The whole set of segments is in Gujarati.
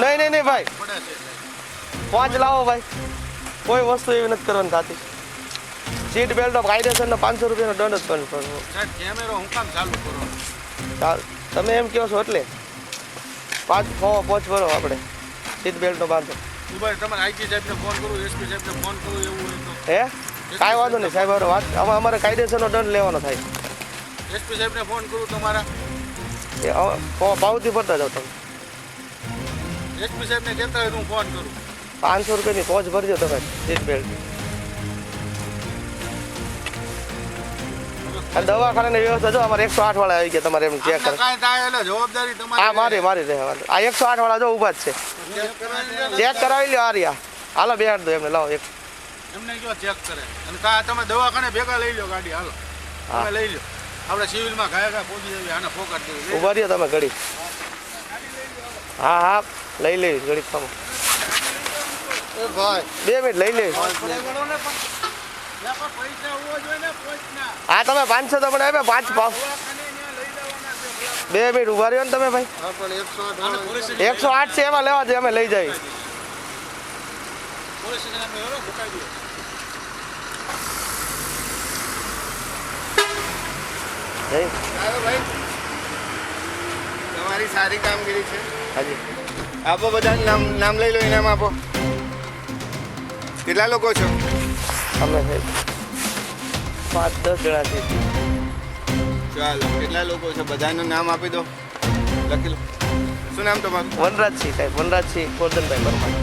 નહીં નહીં ભાઈ 5 લાવો ભાઈ, કોઈ વસ્તુ એવી નથી કરવાની થતી. સીટ બેલ્ટ કાયદેસર ને 500 રૂપિયાનો દંડ જ કરવો. કેમેરો હું કામ ચાલુ કરો? તમે એમ કહો છો એટલે 5 ભરો આપણે સીટ બેલ્ટનો બાંધો. તમારે આઈજી સાહેબને ફોન કરું, એસપી સાહેબને ફોન કરું એવું હોય તો? હે કાંઈ વાંધો નહીં સાહેબ, વાત અમારે કાયદેસરનો દંડ લેવાનો થાય. એસપી સાહેબને ફોન કરું તમારા? એ ભાવથી ભરતા જાઓ તમે. એસપી સાહેબને કહેતા હોય તો હું ફોન કરું. 500 રૂપિયાની પહોંચ ભરજો તમે સીટ બેલ્ટ. દવાખાનાની વ્યવસ્થા જો અમારે 108 વાળા આવી ગયા, તમારે એમ ચેક કરે. કાંઈ થાય એટલે જવાબદારી તમારી. હા મારી રહેવાની. આ 108 વાળા જો ઊભા જ છે, ચેક કરાવી લ્યો. આ રહ્યા, હાલો બેહાડ દો એમને. લાવો એક એમને જો ચેક કરે અને તમે દવાખાને ભેગા લઈ લો ગાડી. હાલો તમે લઈ લો, આપણે સિવિલમાં ઘાયા પહોંચી જઈએ. આને ફોકટ દેવું. ઊભા રહ્યો તમે ઘડી. હા લઈ લેવી ઘડી તમે. ભાઈ 2 મિનિટ લઈ લેવી. હા તમે 500 તો મને આપે, 5 પાવ. 2 મિનિટ ઊભા રહ્યો ને તમે ભાઈ. 108 છે એમાં લેવા દે, અમે લઈ જઈએ. તમારી સારી કામગીરી છે. હાજી આપો બધા નામ લઈ લો, ઇનામ આપો. કેટલા લોકો છો? અમે 5-10 જણા છીએ. ચાલો કેટલા લોકો છે બધાનું નામ આપી દો, લખી લો. શું નામ તમારું? વનરાજસિંહ સાહેબ, વનરાજસિંહ ગોરધનભાઈ પરમાર.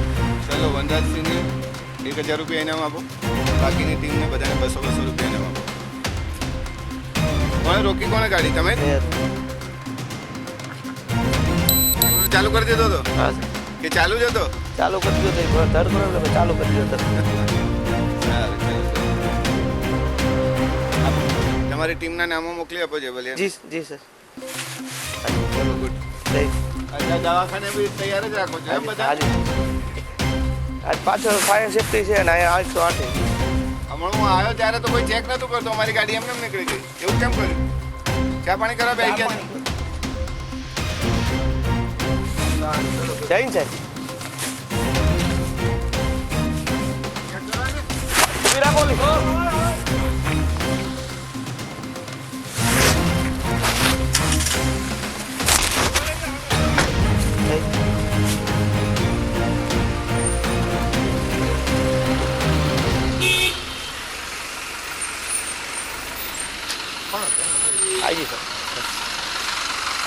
ચલો વનરાજસિંહને 1000 રૂપિયા ઇનામ આપો. બાકીની ટીમને બધાને 200 રૂપિયા ઇનામ આપો. કોણે રોકી? કોણે ગાડી? તમે ચાલુ કરી દીધો હતો હા કે ચાલુ જ હતો? ચાલુ કરી દીધો, ધડ કરો એટલે ચાલુ કરી દીધો. તમારી ટીમના નામો મોકલી આપો છે ભલે. જી સર. ચલો ગુડ. દવાખાને બી તૈયાર જ રાખો છો બધા? હાજી. આજ પાછળ ફાયર સેફ્ટી છે ને અહીંયા 108. હમણાં હું આવ્યો ત્યારે તો કોઈ ચેક નતું કરતો, અમારી ગાડી એમને નીકળી ગઈ. એવું કેમ કર્યું? ચા પાણી કરવા બેસી ગયા? જૈન સાહેબ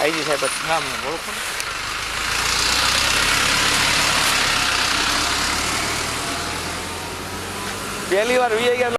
આઈજી સાહેબ નામ ઓળખો. પહેલી વાર વી ગયા.